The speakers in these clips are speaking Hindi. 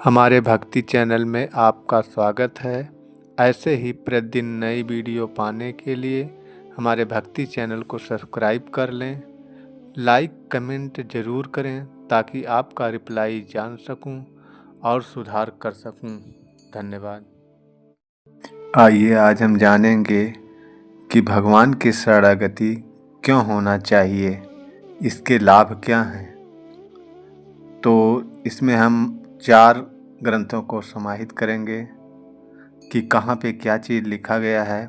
हमारे भक्ति चैनल में आपका स्वागत है। ऐसे ही प्रतिदिन नई वीडियो पाने के लिए हमारे भक्ति चैनल को सब्सक्राइब कर लें। लाइक कमेंट ज़रूर करें ताकि आपका रिप्लाई जान सकूं और सुधार कर सकूं। धन्यवाद। आइए आज हम जानेंगे कि भगवान की शरणागति क्यों होना चाहिए, इसके लाभ क्या हैं। तो इसमें हम 4 ग्रंथों को समाहित करेंगे कि कहाँ पे क्या चीज़ लिखा गया है।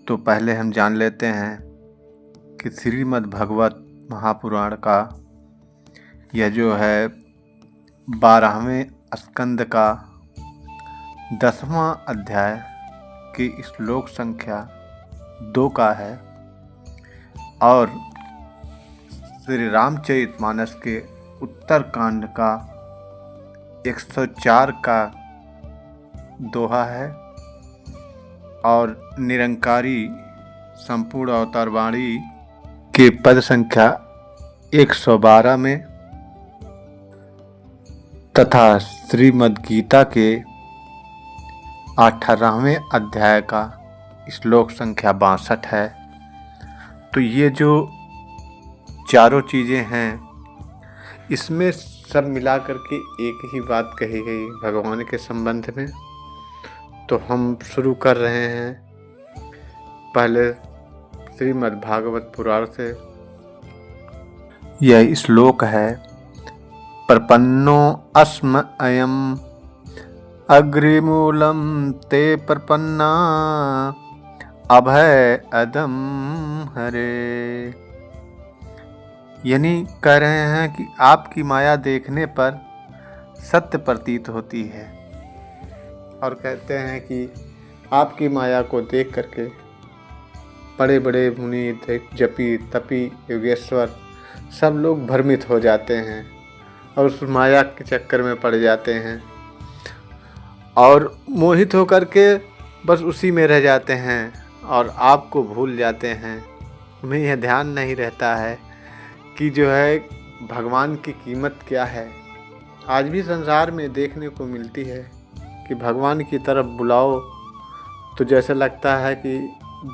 तो पहले हम जान लेते हैं कि श्रीमद् भागवत महापुराण का यह जो है 12वें स्कंद का 10वां अध्याय की श्लोक संख्या 2 का है और श्री रामचरितमानस के उत्तरकांड का 104 का दोहा है और निरंकारी संपूर्ण अवतार वाणी के पद संख्या 112 में तथा श्रीमद् गीता के 18वें अध्याय का श्लोक संख्या 62 है। तो ये जो चारों चीज़ें हैं इसमें सब मिला करके एक ही बात कही गई भगवान के संबंध में। तो हम शुरू कर रहे हैं पहले श्रीमद् भागवत पुराण से। यह श्लोक है, प्रपन्नो अस्म अयम अग्रिमूलम ते प्रपन्ना अभय अदम हरे। यानी कह रहे हैं कि आपकी माया देखने पर सत्य प्रतीत होती है और कहते हैं कि आपकी माया को देख करके बड़े बड़े मुनि जपी तपी योगेश्वर सब लोग भ्रमित हो जाते हैं और उस माया के चक्कर में पड़ जाते हैं और मोहित होकर के बस उसी में रह जाते हैं और आपको भूल जाते हैं। उन्हें यह ध्यान नहीं रहता है कि जो है भगवान की कीमत क्या है। आज भी संसार में देखने को मिलती है कि भगवान की तरफ बुलाओ तो जैसे लगता है कि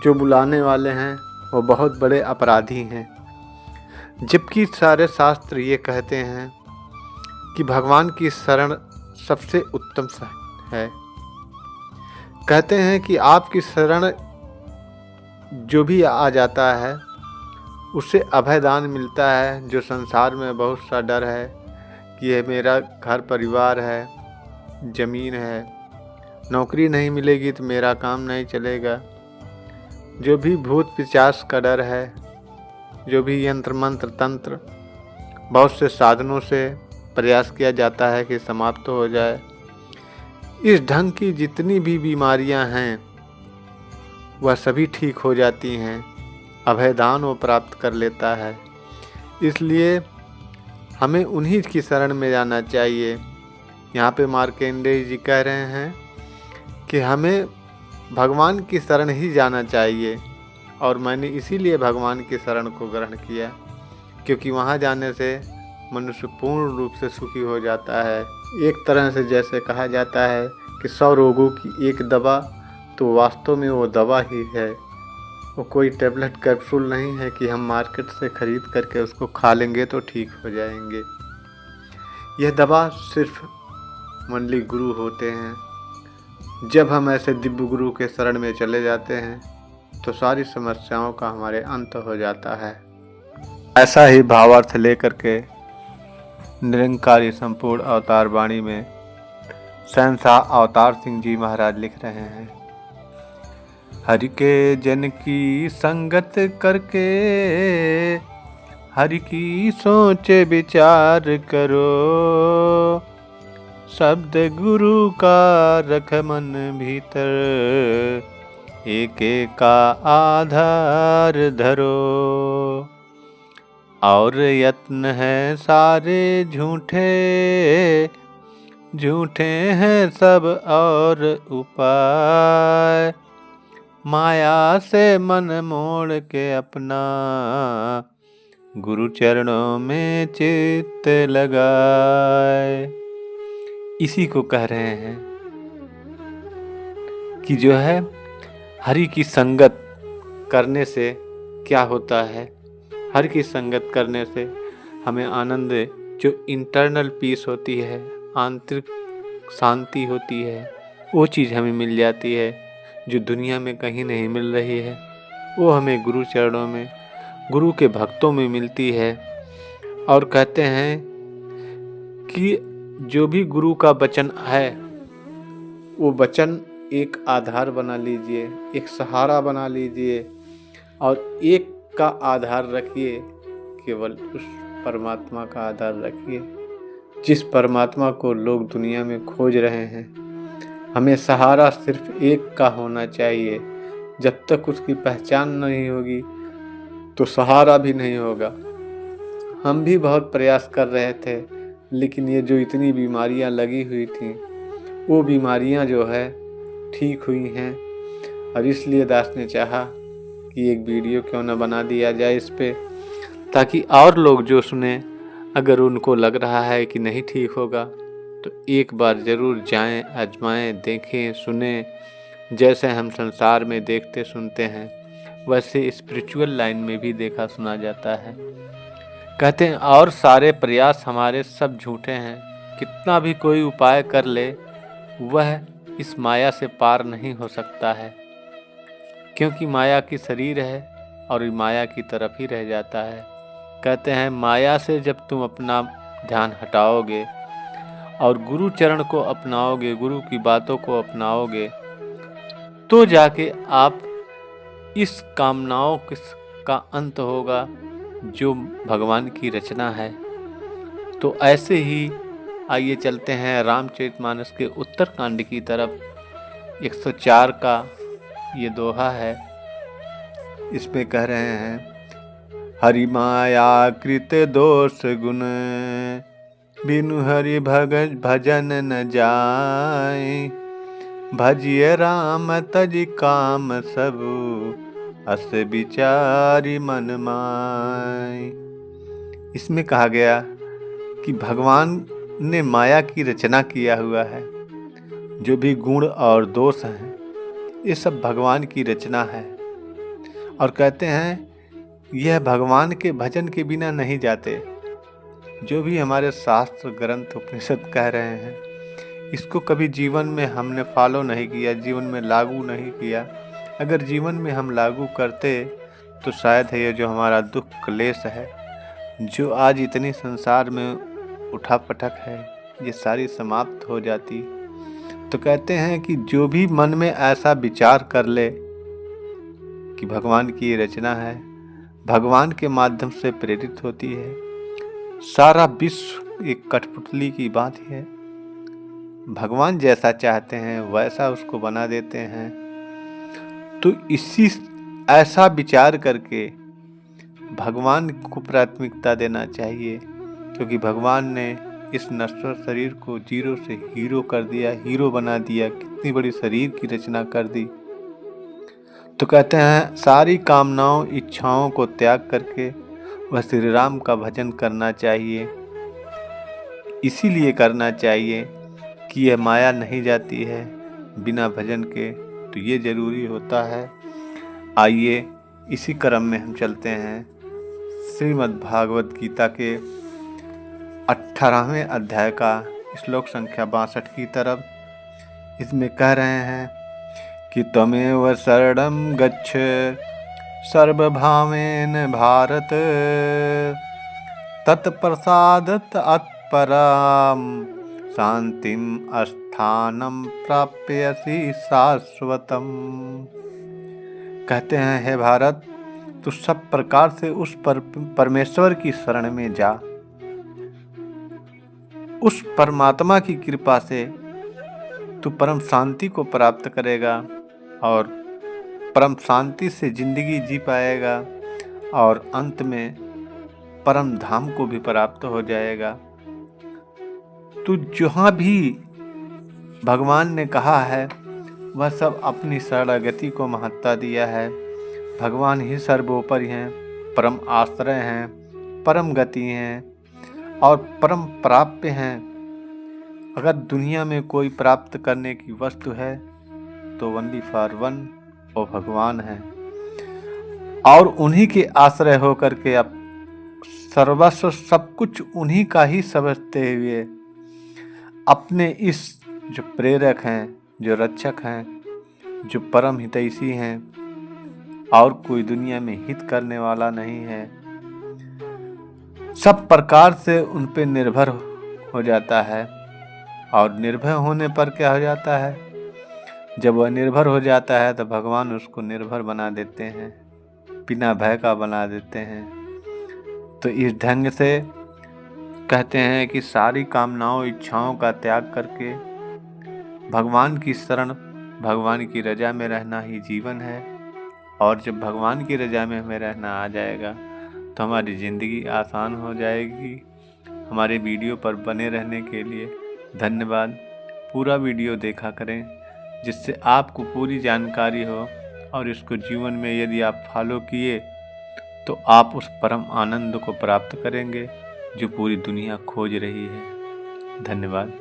जो बुलाने वाले हैं वो बहुत बड़े अपराधी हैं, जबकि सारे शास्त्र ये कहते हैं कि भगवान की शरण सबसे उत्तम है। कहते हैं कि आपकी शरण जो भी आ जाता है उससे अभयदान मिलता है। जो संसार में बहुत सा डर है कि यह मेरा घर परिवार है, ज़मीन है, नौकरी नहीं मिलेगी तो मेरा काम नहीं चलेगा, जो भी भूत पिशाच का डर है, जो भी यंत्र मंत्र तंत्र बहुत से साधनों से प्रयास किया जाता है कि समाप्त हो जाए, इस ढंग की जितनी भी बीमारियां हैं वह सभी ठीक हो जाती हैं। अभयदान वो प्राप्त कर लेता है। इसलिए हमें उन्हीं की शरण में जाना चाहिए। यहाँ पे मार्कंडेय जी कह रहे हैं कि हमें भगवान की शरण ही जाना चाहिए और मैंने इसीलिए भगवान की शरण को ग्रहण किया क्योंकि वहाँ जाने से मनुष्य पूर्ण रूप से सुखी हो जाता है। एक तरह से जैसे कहा जाता है कि 100 रोगों की एक दवा, तो वास्तव में वो दवा ही है। वो कोई टैबलेट कैप्सूल नहीं है कि हम मार्केट से ख़रीद करके उसको खा लेंगे तो ठीक हो जाएंगे। यह दवा सिर्फ मंडली गुरु होते हैं। जब हम ऐसे दिव्य गुरु के शरण में चले जाते हैं तो सारी समस्याओं का हमारे अंत हो जाता है। ऐसा ही भावार्थ लेकर के निरंकारी संपूर्ण अवतार वाणी में सहनशाह अवतार सिंह जी महाराज लिख रहे हैं, हरि के जन की संगत करके हरि की सोच विचार करो, शब्द गुरु का रख मन भीतर, एक एक का आधार धरो, और यत्न है सारे झूठे, झूठे हैं सब और उपाय, माया से मन मोड़ के अपना गुरु चरणों में चित्त लगाए। इसी को कह रहे हैं कि जो है हरि की संगत करने से क्या होता है। हरि की संगत करने से हमें आनंद, जो इंटरनल पीस होती है, आंतरिक शांति होती है, वो चीज़ हमें मिल जाती है जो दुनिया में कहीं नहीं मिल रही है। वो हमें गुरु चरणों में, गुरु के भक्तों में मिलती है। और कहते हैं कि जो भी गुरु का वचन है, वो वचन एक आधार बना लीजिए, एक सहारा बना लीजिए और एक का आधार रखिए, केवल उस परमात्मा का आधार रखिए जिस परमात्मा को लोग दुनिया में खोज रहे हैं। हमें सहारा सिर्फ एक का होना चाहिए। जब तक उसकी पहचान नहीं होगी तो सहारा भी नहीं होगा। हम भी बहुत प्रयास कर रहे थे, लेकिन ये जो इतनी बीमारियां लगी हुई थी, वो बीमारियां जो है ठीक हुई हैं। और इसलिए दास ने चाहा कि एक वीडियो क्यों न बना दिया जाए इस पे, ताकि और लोग जो सुने, अगर उनको लग रहा है कि नहीं ठीक होगा तो एक बार ज़रूर जाएं, आजमाएं, देखें, सुने। जैसे हम संसार में देखते सुनते हैं, वैसे स्पिरिचुअल लाइन में भी देखा सुना जाता है। कहते हैं और सारे प्रयास हमारे सब झूठे हैं। कितना भी कोई उपाय कर ले, वह इस माया से पार नहीं हो सकता है, क्योंकि माया की शरीर है और माया की तरफ ही रह जाता है। कहते हैं माया से जब तुम अपना ध्यान हटाओगे और गुरु चरण को अपनाओगे, गुरु की बातों को अपनाओगे, तो जाके आप इस कामनाओं का अंत होगा जो भगवान की रचना है। तो ऐसे ही आइए चलते हैं रामचरितमानस के उत्तरकांड की तरफ। 104 का ये दोहा है। इसमें कह रहे हैं, हरि माया कृत दोष गुण, बिनु हरि भजन न जाय, भजिय राम तज काम सबु, अस विचारी मन माय। इसमें कहा गया कि भगवान ने माया की रचना किया हुआ है। जो भी गुण और दोष हैं, ये सब भगवान की रचना है। और कहते हैं यह भगवान के भजन के बिना नहीं जाते। जो भी हमारे शास्त्र ग्रंथ उपनिषद कह रहे हैं, इसको कभी जीवन में हमने फॉलो नहीं किया, जीवन में लागू नहीं किया। अगर जीवन में हम लागू करते तो शायद है ये जो हमारा दुख क्लेश है, जो आज इतनी संसार में उठापटक है, ये सारी समाप्त हो जाती। तो कहते हैं कि जो भी मन में ऐसा विचार कर ले कि भगवान की ये रचना है, भगवान के माध्यम से प्रेरित होती है, सारा विश्व एक कठपुतली की बात है। भगवान जैसा चाहते हैं वैसा उसको बना देते हैं। तो इसी ऐसा विचार करके भगवान को प्राथमिकता देना चाहिए, क्योंकि भगवान ने इस नश्वर शरीर को जीरो से हीरो कर दिया, हीरो बना दिया। कितनी बड़ी शरीर की रचना कर दी। तो कहते हैं सारी कामनाओं, इच्छाओं को त्याग करके वह श्री राम का भजन करना चाहिए। इसीलिए करना चाहिए कि यह माया नहीं जाती है बिना भजन के, तो ये जरूरी होता है। आइए इसी क्रम में हम चलते हैं श्रीमद् भागवत गीता के 18वें अध्याय का श्लोक संख्या 62 की तरफ। इसमें कह रहे हैं कि त्वमेव शरणं गच्छ सर्वभावेन भारत, तत्प्रसादत अत्पराम शांतिम स्थानम प्राप्यसि शाश्वतम। कहते हैं हे भारत, तू सब प्रकार से उस परमेश्वर की शरण में जा। उस परमात्मा की कृपा से तू परम शांति को प्राप्त करेगा और परम शांति से जिंदगी जी पाएगा और अंत में परम धाम को भी प्राप्त हो जाएगा। तो जहाँ भी भगवान ने कहा है वह सब अपनी शरणागति को महत्ता दिया है। भगवान ही सर्वोपरि हैं, परम आश्रय हैं, परम गति हैं और परम प्राप्य हैं। अगर दुनिया में कोई प्राप्त करने की वस्तु है तो ओनली फॉर वन, वो भगवान है। और उन्हीं के आश्रय होकर के अब सर्वस्व सब कुछ उन्हीं का ही समझते हुए अपने इस जो प्रेरक हैं, जो रक्षक हैं, जो परम हितैषी हैं, और कोई दुनिया में हित करने वाला नहीं है, सब प्रकार से उन पे निर्भर हो जाता है। और निर्भर होने पर क्या हो जाता है, जब वह निर्भर हो जाता है तो भगवान उसको निर्भर बना देते हैं, बिना भय का बना देते हैं। तो इस ढंग से कहते हैं कि सारी कामनाओं इच्छाओं का त्याग करके भगवान की शरण, भगवान की रजा में रहना ही जीवन है। और जब भगवान की रजा में हमें रहना आ जाएगा तो हमारी ज़िंदगी आसान हो जाएगी। हमारे वीडियो पर बने रहने के लिए धन्यवाद। पूरा वीडियो देखा करें जिससे आपको पूरी जानकारी हो, और इसको जीवन में यदि आप फॉलो किए तो आप उस परम आनंद को प्राप्त करेंगे जो पूरी दुनिया खोज रही है। धन्यवाद।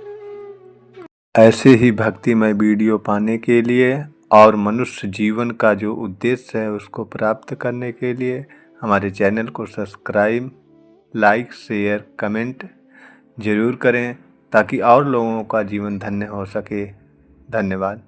ऐसे ही भक्तिमय वीडियो पाने के लिए और मनुष्य जीवन का जो उद्देश्य है उसको प्राप्त करने के लिए हमारे चैनल को सब्सक्राइब, लाइक, शेयर, कमेंट ज़रूर करें ताकि और लोगों का जीवन धन्य हो सके। धन्यवाद।